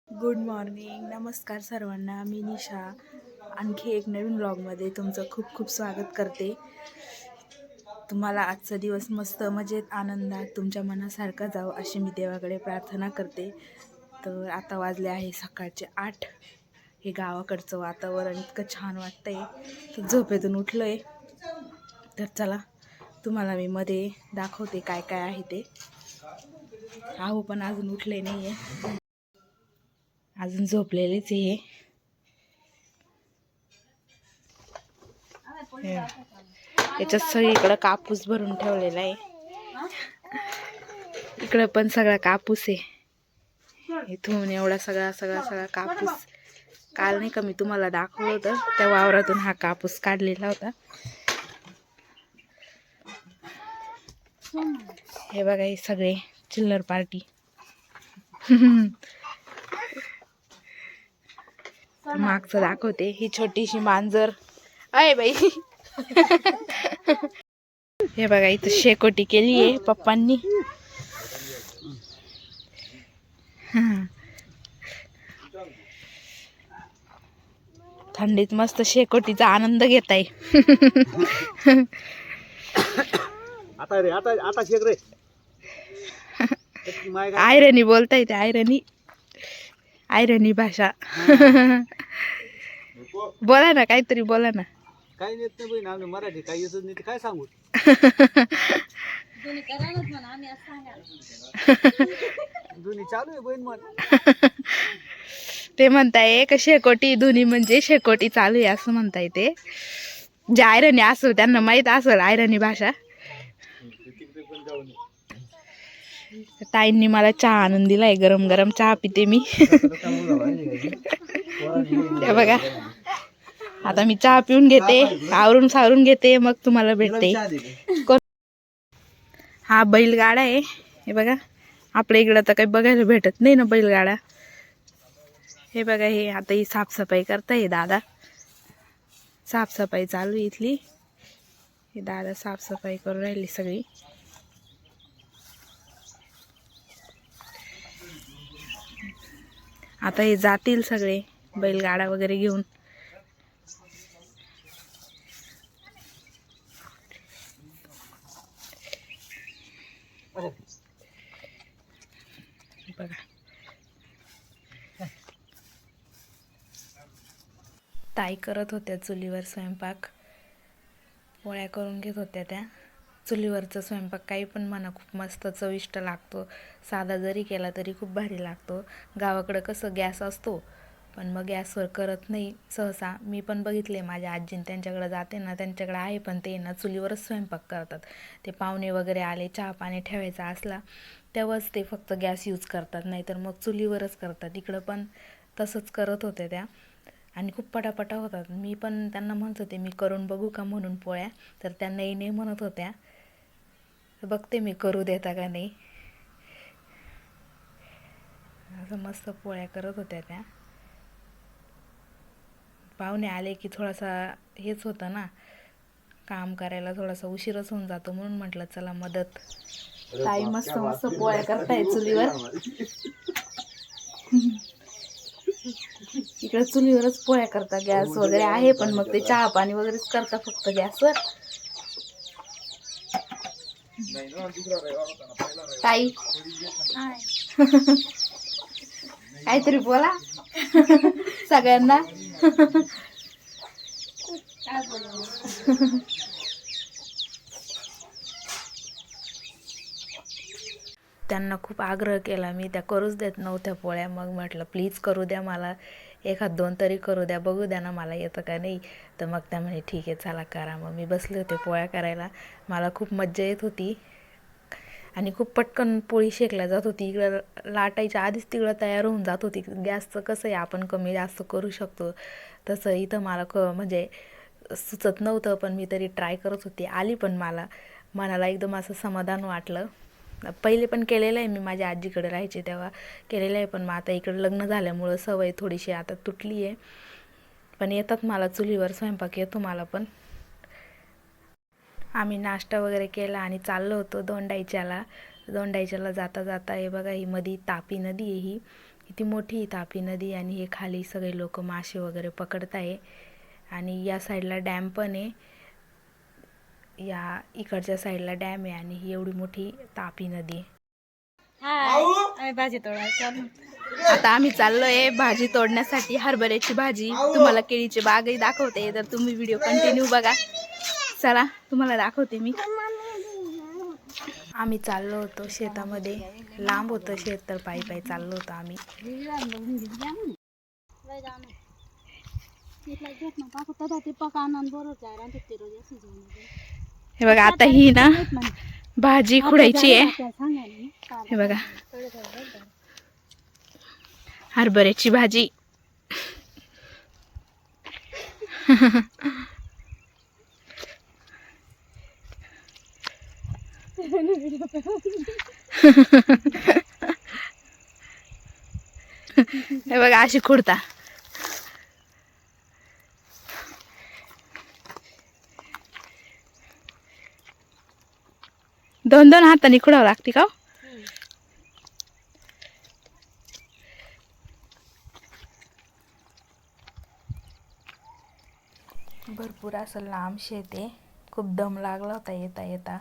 Good morning, नमस्कार सर्वांना. मी निशा आणखी एक नवीन ब्लॉगमध्ये तुमचं खूप खूप स्वागत करते. तुम्हाला आजचा दिवस मस्त मजेत आनंदात तुमच्या मनासारखा जावं अशी मी देवाकडे प्रार्थना करते. तर आता वाजले आहे सकाळचे 8. हे गावाकडचं वातावरण इतकं छान वाटतंय. तर झोपेतून उठलो आहे. तर चला तुम्हाला मी मध्ये दाखवते काय काय आहे ते. आहो पण अजून उठले नाही आहे, अजून झोपलेलेच आहे. याच्यात सगळीकडं कापूस भरून ठेवलेला आहे. इकडं पण सगळा कापूस आहे. इथून एवढा सगळा कापूस. काल नाही का मी तुम्हाला दाखवलं होतं, त्या वावरातून हा कापूस काढलेला होता. हे बघा, हे सगळे चिल्लर पार्टी. मागचं दाखवते. ही छोटीशी मांजर आहे बाई. हे बघा, इथं शेकोटी केली आहे पप्पांनी. थंडीत मस्त शेकोटीचा आनंद घेत आहे. आयरणी बोलता येते, आयरणी भाषा. बोला ना, काहीतरी बोला ना. काही येत नाही बहीण, आम्ही मराठी काही येतच नाही, काय सांगू. दोन्ही चालू आहे बहीण. मग ते म्हणताय का शेकोटी धुनी म्हणजे शेकोटी चालू आहे असं म्हणताय. ते जे आयरणी असेल त्यांना माहित असेल आयरणी भाषा. ताईंनी मला चहा आणून दिलाय, गरम गरम चहा पिते मी. ते बघा, आता मी चहा पिऊन घेते, आवरून सावरून घेते, मग तुम्हाला भेटते. हा बैलगाडा आहे. हे बघा, आपल्या इकडं तर काही बघायला भेटत नाही ना बैलगाडा. हे बघा, हे आता ही साफसफाई करताय दादा. साफसफाई चालू इथली. हे दादा साफसफाई करून राहिली सगळी. आता हे जातील सगळे बैलगाडा वगैरे घेऊन. बघा, ताई करत होत्या चुलीवर स्वयंपाक. पोळ्या करून घेत होत्या त्या. चुलीवरचा स्वयंपाक काही पण म्हणा, खूप मस्त चविष्ट लागतो. साधा जरी केला तरी खूप भारी लागतो. गावाकडं कसं गॅस असतो, पण मग गॅसवर करत नाही सहसा. मी पण बघितले, माझ्या आजीन त्यांच्याकडे जाते ना, त्यांच्याकडे आहे, पण ते ना चुलीवरच स्वयंपाक करतात. ते पाहुणे वगैरे आले, चहा पाणी ठेवायचा असला तेव्हाच ते फक्त गॅस यूज करतात, नाहीतर मग चुलीवरच करतात. इकडं पण तसंच करत होते त्या, आणि खूप पटापटा होतात. मी पण त्यांना म्हणत होते मी करून बघू का म्हणून पोळ्या, तर त्या नाही म्हणत होत्या. बघते मी करू देता का नाही. असं मस्त पोळ्या करत होत्या त्या. पाहुणे आले की थोडासा हेच होतं ना, काम करायला थोडासा उशीरच होऊन जातो, म्हणून म्हटलं चला मदत. ताई मस्त मस्त पोळ्या करताय चुलीवर. इकडे चुलीवरच पोळ्या करतात. गॅस वगैरे आहे, पण मग ते चहा पाणी वगैरेच करतात फक्त गॅसवर. ताई काहीतरी बोला सगळ्यांना. त्यांना खूप आग्रह केला मी, त्या करूच देत नव्हत्या पोळ्या. मग म्हटलं प्लीज करू द्या मला, एखाद दोन तरी करू द्या, बघू द्या ना मला येतं का नाही. तर मग त्या म्हणे ठीक आहे चला करा. मग मी बसले होते पोळ्या करायला. मला खूप मज्जा येत होती, आणि खूप पटकन पोळी शेकल्या जात होती. इकडं लाटायच्या आधीच तिकडं तयार होऊन जात होती. गॅसचं कसं आहे, आपण कमी जास्त करू शकतो, तसं इथं मला म्हणजे सुचत नव्हतं, पण मी तरी ट्राय करत होते. आली पण मनाला एकदम असं समाधान वाटलं. पहिले पण केलेलं आहे मी, माझ्या आजीकडे राहायचे तेव्हा केलेलं आहे, पण मग आता इकडं लग्न झाल्यामुळं सवय थोडीशी आता तुटली आहे. पण येतात मला चुलीवर स्वयंपाक, येतो मला पण. आम्ही नाश्ता वगैरे केला आणि चाललो होतो दोंडाईच्याला. जाता जाता हे बघा, ही मध्ये तापी नदी आहे. ही किती मोठी तापी नदी आणि हे खाली सगळे लोक मासे वगैरे पकडत आहे आणि या साईडला डॅम पण आहे. या इकडच्या साईडला डॅम आहे आणि ही एवढी मोठी तापी नदी आहे. भाजी तोडायला आता आम्ही चाललोय भाजी तोडण्यासाठी, हरभऱ्याची भाजी. तुम्हाला केळीची बागही दाखवते, तर तुम्ही व्हिडिओ कंटिन्यू बघा. चला तुम्हाला दाखवते मी. आम्ही चाललो होतो शेतामध्ये, लांब होतं शेत, तर पायी पायी चाललो होतो आम्ही. हे बघा आता ही ना भाजी खुडायची आहे. हे बघा हरभऱ्याची भाजी. हे बघा अशी खुडता. दोन दोन हाताने खुडावं लागते का? भरपूर असं लांब शेत आहे. खूप दम लागला होता येता येता.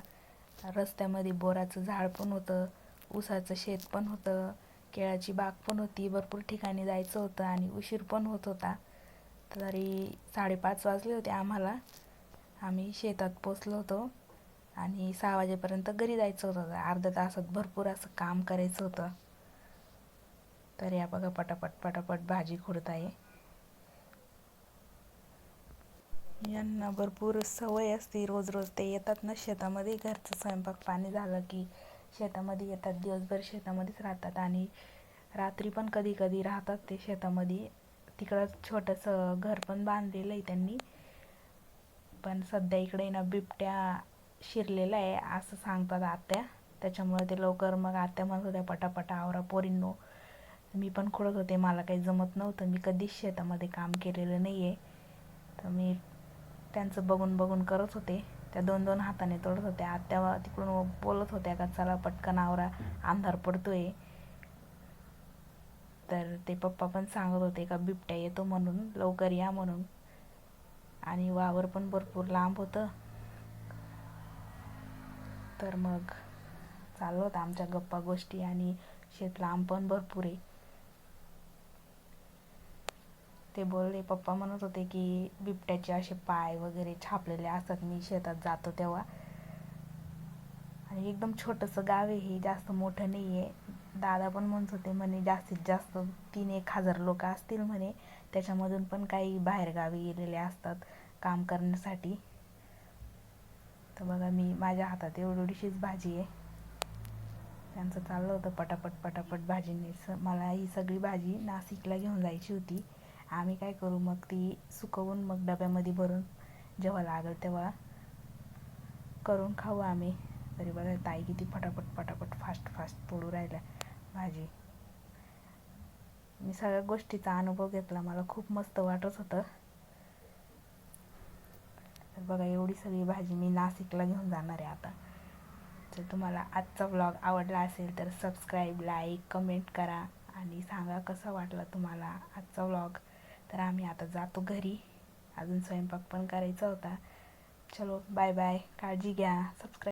रस्त्यामध्ये बोराचं झाड पण होतं, ऊसाचं शेत पण होतं, केळाची बाग पण होती. भरपूर ठिकाणी जायचं होतं आणि उशीर पण होत होता. तरी 5:30 वाजले होते आम्हाला. आम्ही शेतात पोचलो होतो आणि 6 वाजेपर्यंत घरी जायचं होतं. अर्ध्या तासात भरपूर असं काम करायचं होतं. तर या बघा पटापट पटापट भाजी खुडत आहे. यांना भरपूर सवय असते, रोज रोज ते येतात ना शेतामध्ये. घरचं स्वयंपाक पाणी झालं की शेतामध्ये येतात, दिवसभर शेतामध्येच राहतात आणि रात्री पण कधी कधी राहतात ते शेतामध्ये. तिकडं छोटंसं घर पण बांधलेलं आहे त्यांनी. पण सध्या इकडे ना बिबट्या शिरलेला आहे असं सांगतात आत्या. त्याच्यामुळे ते लवकर, मग आत्या म्हणत होत्या पटापट आवरा पोरींनो. मी पण खुडत होते, मला काही जमत नव्हतं, मी कधीच शेतामध्ये काम केलेलं नाही आहे. तर मी त्यांचं बघून बघून करत होते. त्या दोन दोन हाताने तोडत होत्या. आत्या तिकडून बोलत होत्या का चला पटकन आवरा, अंधार पडतोय. तर ते पप्पा पण सांगत होते का बिबट्या येतो म्हणून, लवकर या म्हणून. आणि वावर पण भरपूर लांब होतं. तर मग चालू होतं आमच्या गप्पा गोष्टी आणि शेत लांब पण भरपूर आहे. ते बोलले, पप्पा म्हणत होते की बिबट्याचे असे पाय वगैरे छापलेले असतात मी शेतात जातो तेव्हा. आणि एकदम छोटंसं गाव आहे हे, जास्त मोठं नाही आहे. दादा पण म्हणत होते म्हणे जास्तीत जास्त 3-1 हजार लोक असतील म्हणे. त्याच्यामधून पण काही बाहेरगावी गेलेले असतात काम करण्यासाठी. तर बघा मी, माझ्या हातात एवढीशीच भाजी आहे. त्यांचं चाललं होतं पटापट पटापट भाजीने. मला ही सगळी भाजी नाशिकला घेऊन जायची होती. आम्ही काय करू मग, ती सुकवून मग डब्यामध्ये भरून जेव्हा लागेल तेव्हा करून खाऊ आम्ही. तरी बघा ताई किती फटाफट पटापट फास्ट फास्ट तोडू राहिल्या भाजी. मी सगळ्या गोष्टीचा अनुभव घेतला, मला खूप मस्त वाटत होतं. तर बघा एवढी सगळी भाजी मी नाशिकला घेऊन जाणार आहे आता. जर तुम्हाला आजचा व्लॉग आवडला असेल तर सबस्क्राईब, लाईक, कमेंट करा आणि सांगा कसा वाटला तुम्हाला आजचा व्लॉग. तर आम्ही आता जातो घरी, अजून स्वयंपाक पण करायचा होता. चलो बाय बाय, काळजी घ्या, सबस्क्राईब